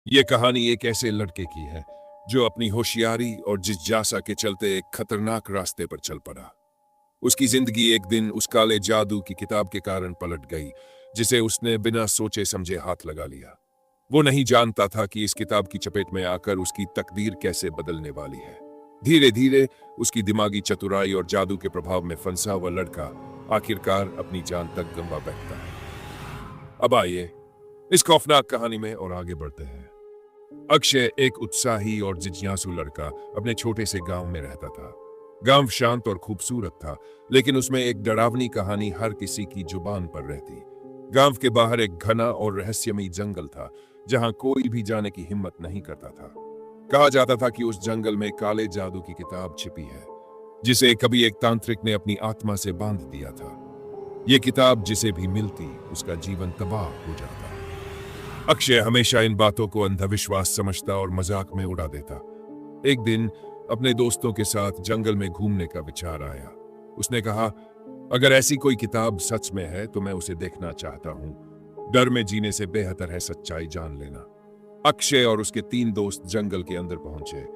ये कहानी एक ऐसे लड़के की है जो अपनी होशियारी और जिज्ञासा के चलते एक खतरनाक रास्ते पर चल पड़ा। उसकी जिंदगी एक दिन उस काले जादू की किताब के कारण पलट गई, जिसे उसने बिना सोचे समझे हाथ लगा लिया। वो नहीं जानता था कि इस किताब की चपेट में आकर उसकी तकदीर कैसे बदलने वाली है। धीरे धीरे उसकी दिमागी चतुराई और जादू के प्रभाव में फंसा हुआ लड़का आखिरकार अपनी जान तक गंवा बैठता है। अब आइए इस खौफनाक कहानी में और आगे बढ़ते हैं। अक्षय एक उत्साही और जिज्ञासु लड़का अपने छोटे से गांव में रहता था। गांव शांत और खूबसूरत था, लेकिन उसमें एक डरावनी कहानी हर किसी की जुबान पर रहती। गांव के बाहर एक घना और रहस्यमयी जंगल था, जहां कोई भी जाने की हिम्मत नहीं करता था। कहा जाता था कि उस जंगल में काले जादू की किताब छिपी है, जिसे कभी एक तांत्रिक ने अपनी आत्मा से बांध दिया था। ये किताब जिसे भी मिलती, उसका जीवन तबाह हो जाता। अक्षय हमेशा इन बातों को अंधविश्वास समझता और मजाक में उड़ा देता। एक दिन अपने दोस्तों के साथ जंगल में घूमने का विचार आया। उसने कहा, अगर ऐसी कोई किताब सच में है तो मैं उसे देखना चाहता हूं। डर में जीने से बेहतर है सच्चाई जान लेना। अक्षय और उसके 3 दोस्त जंगल के अंदर पहुंचे।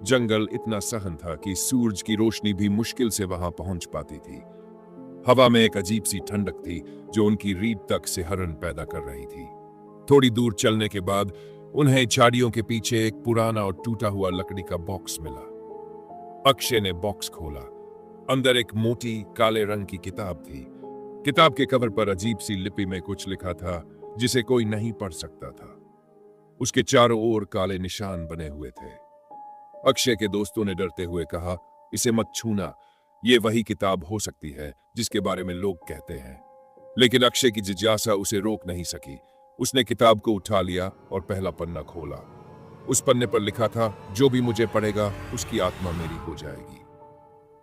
जंगल इतना सहन था कि सूरज की रोशनी भी मुश्किल से वहां पहुंच पाती थी। हवा में एक अजीब सी ठंडक थी जो उनकी रीढ़ तक सिहरन पैदा कर रही थी। थोड़ी दूर चलने के बाद उन्हें झाड़ियों के पीछे एक पुराना और टूटा हुआ लकड़ी का बॉक्स मिला। अक्षय ने बॉक्स खोला। अंदर एक मोटी काले रंग की किताब थी। किताब के कवर पर अजीब सी लिपि में कुछ लिखा था जिसे कोई नहीं पढ़ सकता था। उसके चारों ओर काले निशान बने हुए थे। अक्षय के दोस्तों ने डरते हुए कहा, इसे मत छूना, ये वही किताब हो सकती है जिसके बारे में लोग कहते हैं। लेकिन अक्षय की जिज्ञासा उसे रोक नहीं सकी। उसने किताब को उठा लिया और पहला पन्ना खोला। उस पन्ने पर लिखा था, जो भी मुझे पढ़ेगा उसकी आत्मा मेरी हो जाएगी।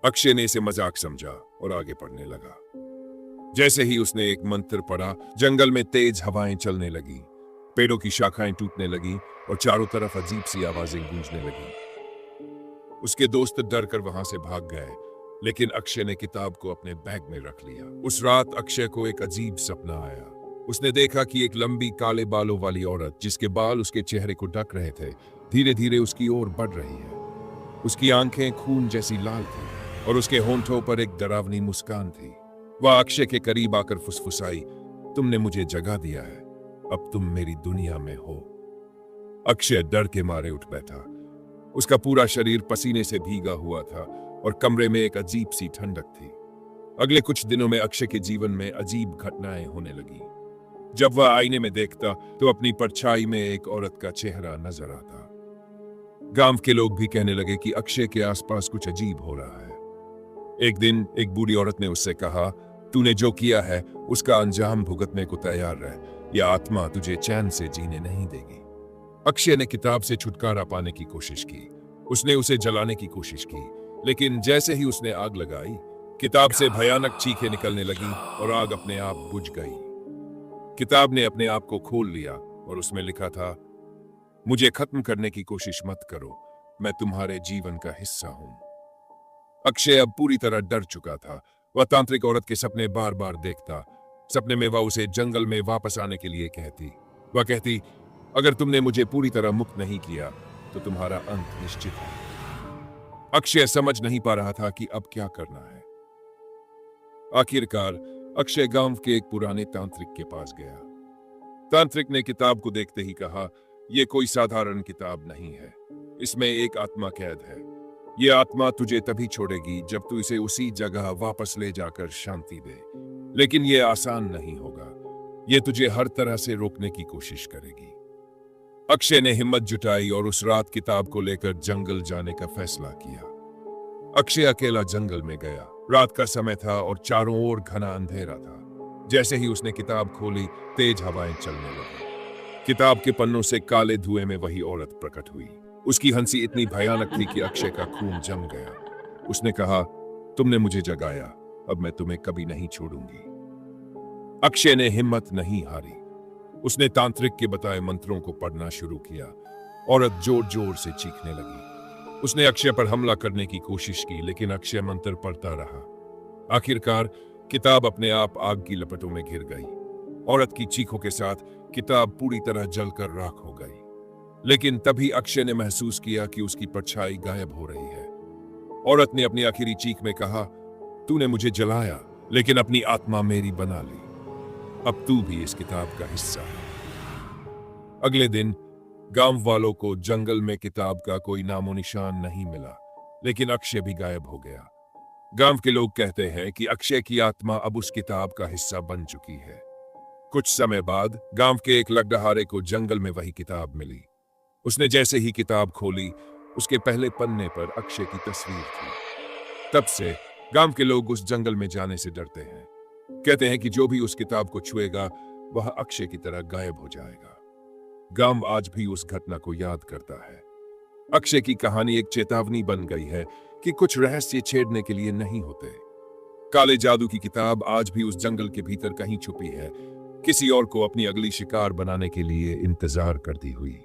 अक्षय ने इसे मजाक समझा और आगे पढ़ने लगा। जैसे ही उसने एक मंत्र पढ़ा, जंगल में तेज हवाएं चलने लगी, पेड़ों की शाखाएं टूटने लगी और चारों तरफ अजीब सी आवाजें गूंजने लगी। उसके दोस्त डर कर वहां से भाग गए, लेकिन अक्षय ने किताब को अपने बैग में रख लिया। उस रात अक्षय को एक अजीब सपना आया। उसने देखा कि एक लंबी काले बालों वाली औरत, जिसके बाल उसके चेहरे को ढक रहे थे, धीरे धीरे उसकी ओर बढ़ रही है। उसकी आंखें खून जैसी लाल थी और उसके होंठों पर एक डरावनी मुस्कान थी। वह अक्षय के करीब आकर फुसफुसाई, तुमने मुझे जगा दिया है, अब तुम मेरी दुनिया में हो। अक्षय डर के मारे उठ बैठा। उसका पूरा शरीर पसीने से भीगा हुआ था और कमरे में एक अजीब सी ठंडक थी। अगले कुछ दिनों में अक्षय के जीवन में अजीब घटनाएं होने लगी। जब वह आईने में देखता तो अपनी परछाई में एक औरत का चेहरा नजर आता। गांव के लोग भी कहने लगे कि अक्षय के आसपास कुछ अजीब हो रहा है। एक दिन एक बूढ़ी औरत ने उससे कहा, तूने जो किया है उसका अंजाम भुगतने को तैयार रह, यह आत्मा तुझे चैन से जीने नहीं देगी। अक्षय ने किताब से छुटकारा पाने की कोशिश की। उसने उसे जलाने की कोशिश की, लेकिन जैसे ही उसने आग लगाई, किताब से भयानक चीखें निकलने लगी और आग अपने आप बुझ गई। किताब ने अपने आप को खोल लिया और उसमें लिखा था, मुझे खत्म करने की कोशिश मत करो, मैं तुम्हारे जीवन का हिस्सा हूं। अक्षय अब पूरी तरह डर चुका था। वह तांत्रिक औरत के सपने बार बार देखता। सपने में वह उसे जंगल में वापस आने के लिए कहती। वह कहती, अगर तुमने मुझे पूरी तरह मुक्त नहीं किया तो तुम्हारा अंत निश्चित है। अक्षय समझ नहीं पा रहा था कि अब क्या करना है। आखिरकार अक्षय गांव के एक पुराने तांत्रिक के पास गया। तांत्रिक ने किताब को देखते ही कहा, यह कोई साधारण किताब नहीं है, इसमें एक आत्मा कैद है। यह आत्मा तुझे तभी छोड़ेगी जब तू इसे उसी जगह वापस ले जाकर शांति दे। लेकिन यह आसान नहीं होगा, यह तुझे हर तरह से रोकने की कोशिश करेगी। अक्षय ने हिम्मत जुटाई और उस रात किताब को लेकर जंगल जाने का फैसला किया। अक्षय अकेला जंगल में गया। रात का समय था और चारों ओर घना अंधेरा था। जैसे ही उसने किताब खोली, तेज हवाएं चलने लगी। किताब के पन्नों से काले धुएं में वही औरत प्रकट हुई। उसकी हंसी इतनी भयानक थी कि अक्षय का खून जम गया। उसने कहा, तुमने मुझे जगाया, अब मैं तुम्हें कभी नहीं छोड़ूंगी। अक्षय ने हिम्मत नहीं हारी। उसने तांत्रिक के बताए मंत्रों को पढ़ना शुरू किया। औरत जोर जोर से चीखने लगी। उसने अक्षय पर हमला करने की कोशिश की, लेकिन अक्षय मंत्र पढ़ता रहा। आखिरकार किताब अपने आप आग की लपटों में घिर गई। औरत की चीखों के साथ किताब पूरी तरह जलकर राख हो गई। लेकिन तभी अक्षय ने महसूस किया कि उसकी परछाई गायब हो रही है। औरत ने अपनी आखिरी चीख में कहा, तूने मुझे जलाया, लेकिन अपनी आत्मा मेरी बना ली। अब तू भी इस किताब का हिस्सा है। अगले दिन गांव वालों को जंगल में किताब का कोई नामो निशान नहीं मिला, लेकिन अक्षय भी गायब हो गया। गांव के लोग कहते हैं कि अक्षय की आत्मा अब उस किताब का हिस्सा बन चुकी है। कुछ समय बाद गांव के एक लकड़हारे को जंगल में वही किताब मिली। उसने जैसे ही किताब खोली, उसके पहले पन्ने पर अक्षय की तस्वीर थी। तब से गांव के लोग उस जंगल में जाने से डरते हैं। कहते हैं कि जो भी उस किताब को छुएगा वह अक्षय की तरह गायब हो जाएगा। गांव आज भी उस घटना को याद करता है। अक्षय की कहानी एक चेतावनी बन गई है कि कुछ रहस्य छेड़ने के लिए नहीं होते। काले जादू की किताब आज भी उस जंगल के भीतर कहीं छुपी है, किसी और को अपनी अगली शिकार बनाने के लिए इंतजार करती हुई।